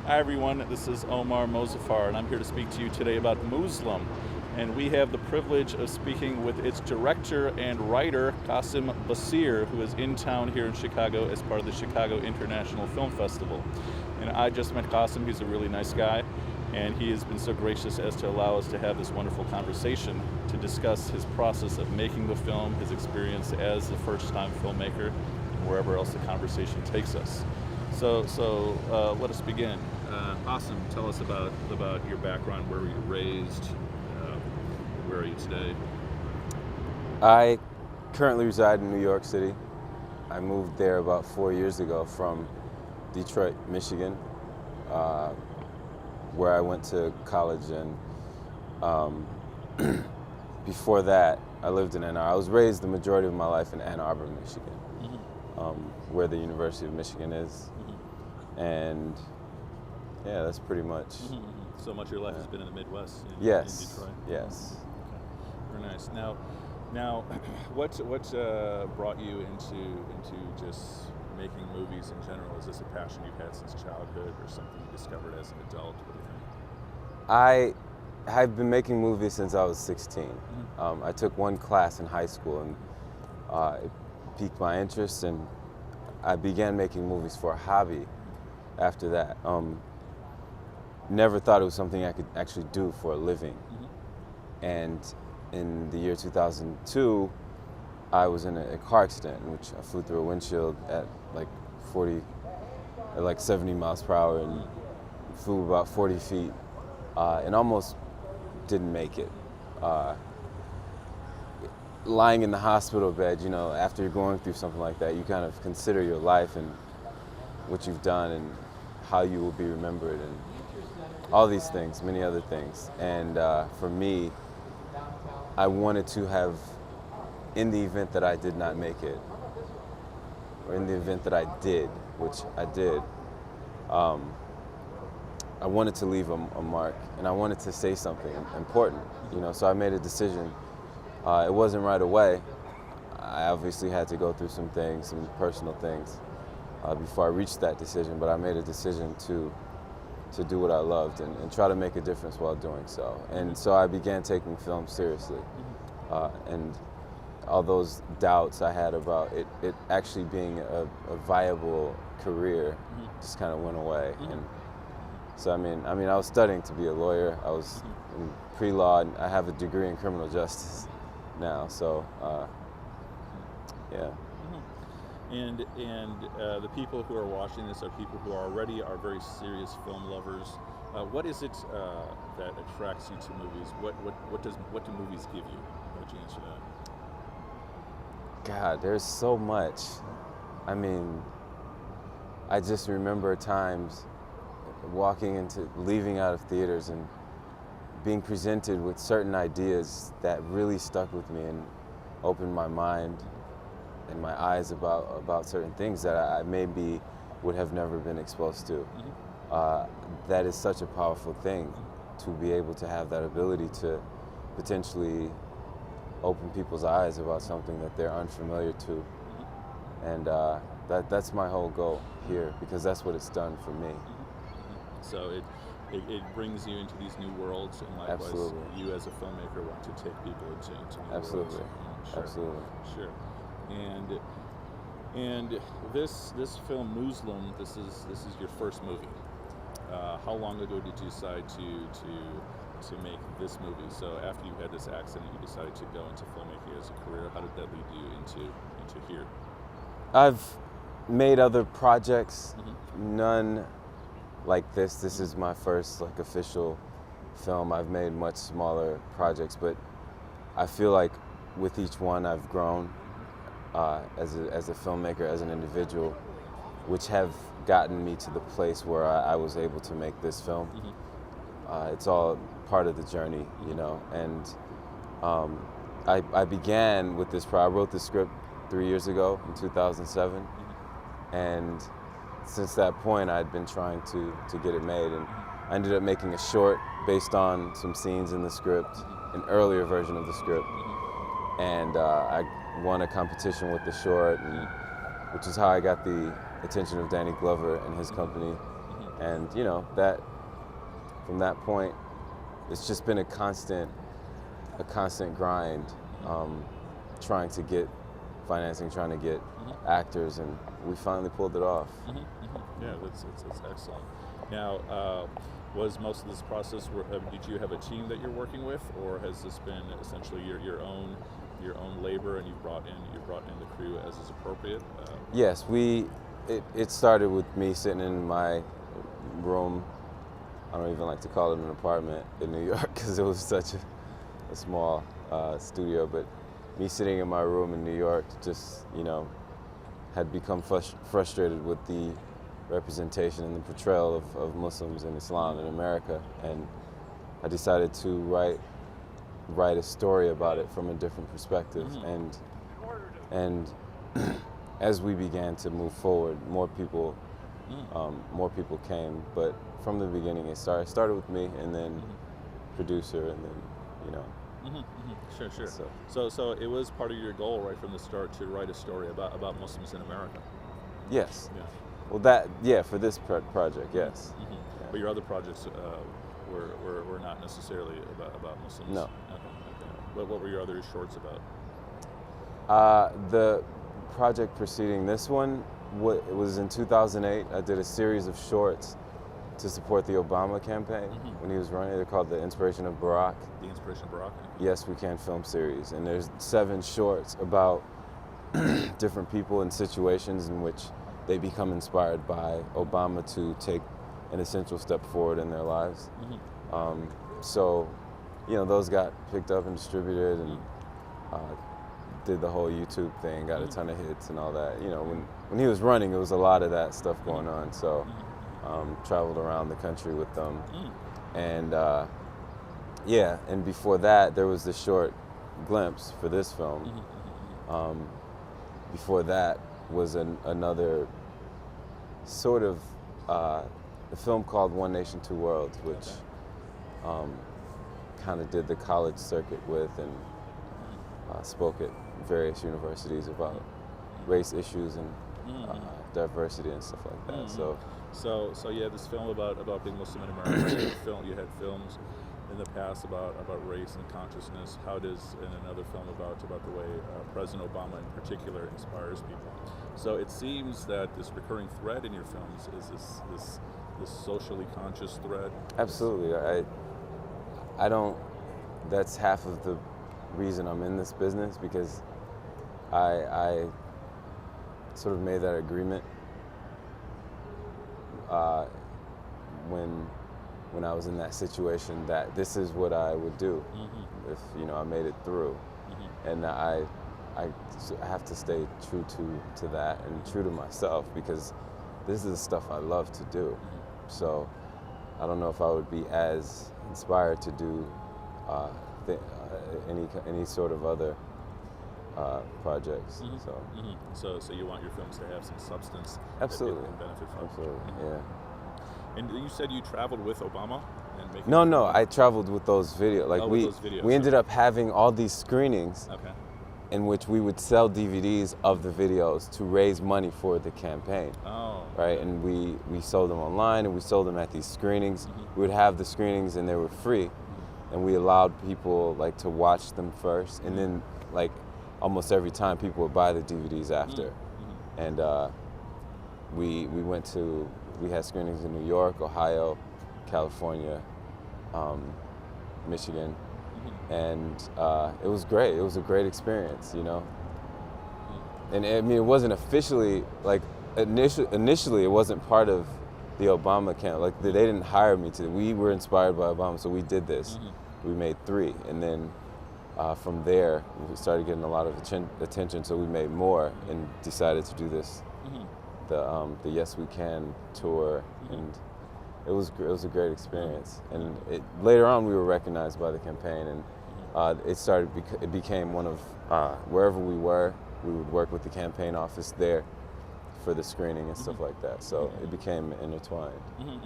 Hi everyone, this is Omer Mozaffar, and I'm here to speak to you today about Mooz-lum. And we have the privilege of speaking with its director and writer, Qasim Basir, who is in town here in Chicago as part of the Chicago International Film Festival. And I just met Qasim. He's a really nice guy, and he has been so gracious as to allow us to have this wonderful conversation to discuss his process of making the film, his experience as a first-time filmmaker, and wherever else the conversation takes us. So let us begin. Qasim, tell us about your background. Where were you raised? Where are you today? I currently reside in New York City. I moved there about 4 years ago from Detroit, Michigan, where I went to college. And before that, I lived in Ann Arbor. I was raised the majority of my life in Ann Arbor, Michigan, where the University of Michigan is. And yeah, that's pretty much. So much of your life has been in the Midwest. In Detroit. Yes. Okay. Very nice. Now, what brought you into just making movies in general? Is this a passion you've had since childhood, or something you discovered as an adult? What do you think? I have been making movies since I was 16. I took one class in high school, and it piqued my interest, and I began making movies for a hobby. After that, never thought it was something I could actually do for a living. And in the year 2002, I was in a car accident in which I flew through a windshield at like 70 miles per hour and flew about 40 feet and almost didn't make it. Lying in the hospital bed, after you're going through something like that, you kind of consider your life and what you've done and how you will be remembered and all these things, many other things. And for me, I wanted to have, in the event that I did not make it, or in the event that I did, which I did, I wanted to leave a mark, and I wanted to say something important, so I made a decision. It wasn't right away. I obviously had to go through some things, some personal things, before I reached that decision, but I made a decision to do what I loved and try to make a difference while doing so. And so I began taking film seriously. And all those doubts I had about it actually being a viable career just kind of went away. And so I mean, I was studying to be a lawyer. I was in pre-law, and I have a degree in criminal justice now. So yeah. And the people who are watching this are people who are very serious film lovers. What is it that attracts you to movies? What do movies give you? How would you answer that? God, there's so much. I just remember times leaving out of theaters and being presented with certain ideas that really stuck with me and opened my mind and my eyes about certain things that I maybe would have never been exposed to. That is such a powerful thing, to be able to have that ability to potentially open people's eyes about something that they're unfamiliar to. And that's my whole goal here, because that's what it's done for me. So it brings you into these new worlds, and likewise, Absolutely. You as a filmmaker want to take people into new Absolutely. worlds. Sure. Absolutely. Sure. And this film, Mooz-lum, this is your first movie. How long ago did you decide to make this movie? So after you had this accident, you decided to go into filmmaking as a career. How did that lead you into here? I've made other projects, none like this. This is my first official film. I've made much smaller projects, but I feel like with each one I've grown as a filmmaker, as an individual, which have gotten me to the place where I was able to make this film. It's all part of the journey, and I began with this I wrote the script 3 years ago in 2007, and since that point I'd been trying to get it made, and I ended up making a short based on some scenes in the script, an earlier version of the script, and I won a competition with the short, which is how I got the attention of Danny Glover and his company. And you know, that from that point, it's just been a constant grind, trying to get financing, trying to get actors, and we finally pulled it off. Yeah, that's excellent. Now, was most of this process, did you have a team that you're working with, or has this been essentially your own labor, and you've brought in the crew as is appropriate? Yes, it started with me sitting in my room. I don't even like to call it an apartment in New York because it was such a small studio, but me sitting in my room in New York just, you know, had become frustrated with the representation and the portrayal of Muslims and Islam in America, and I decided to write a story about it from a different perspective. And as we began to move forward, more people came, but from the beginning it started with me, and then producer, and then, you know. Sure. So it was part of your goal right from the start to write a story about Muslims in America. Yes. Yeah. Well, for this project, yes. Yeah. But your other projects were not necessarily about Muslims. No. Okay. What were your other shorts about? The project preceding this one, it was in 2008. I did a series of shorts to support the Obama campaign when he was running. They're called The Inspiration of Barack. The Inspiration of Barack? Yes, We Can film series. And there's 7 shorts about different people and situations in which they become inspired by Obama to take an essential step forward in their lives. So, you know, those got picked up and distributed, and did the whole YouTube thing, got a ton of hits and all that. You know, when he was running, it was a lot of that stuff going on. So, traveled around the country with them. And and before that, there was the short glimpse for this film. Before that was another sort of a film called One Nation, Two Worlds, which kind of did the college circuit with, and spoke at various universities about race issues and diversity and stuff like that. So you had this film about being Muslim in America. You had films in the past about race and consciousness. How does, in another film about the way President Obama in particular inspires people? So it seems that this recurring thread in your films is this socially conscious thread. Absolutely. I don't. That's half of the reason I'm in this business, because I sort of made that agreement when I was in that situation, that this is what I would do if, you know, I made it through, and I have to stay true to that and true to myself, because this is the stuff I love to do. So I don't know if I would be as inspired to do any sort of other projects. So you want your films to have some substance. Absolutely. That people can benefit from. Absolutely. Yeah. And you said you traveled with Obama and making. No, I traveled with those videos. Like we ended up having all these screenings. Okay. In which we would sell DVDs of the videos to raise money for the campaign. Oh. Right, and we sold them online, and we sold them at these screenings. We would have the screenings, and they were free, and we allowed people like to watch them first, and then like almost every time people would buy the DVDs after. And we had screenings in New York, Ohio, California, Michigan. And it was great. It was a great experience, you know. And I mean, it wasn't officially, like, initially it wasn't part of the Obama campaign. Like, they didn't hire me to. We were inspired by Obama, so we did this. We made 3, and then from there we started getting a lot of attention, so we made more and decided to do this, the Yes We Can tour, and it was a great experience. And later on we were recognized by the campaign, and it became one of wherever we were, we would work with the campaign office there for the screening and stuff like that. So it became intertwined.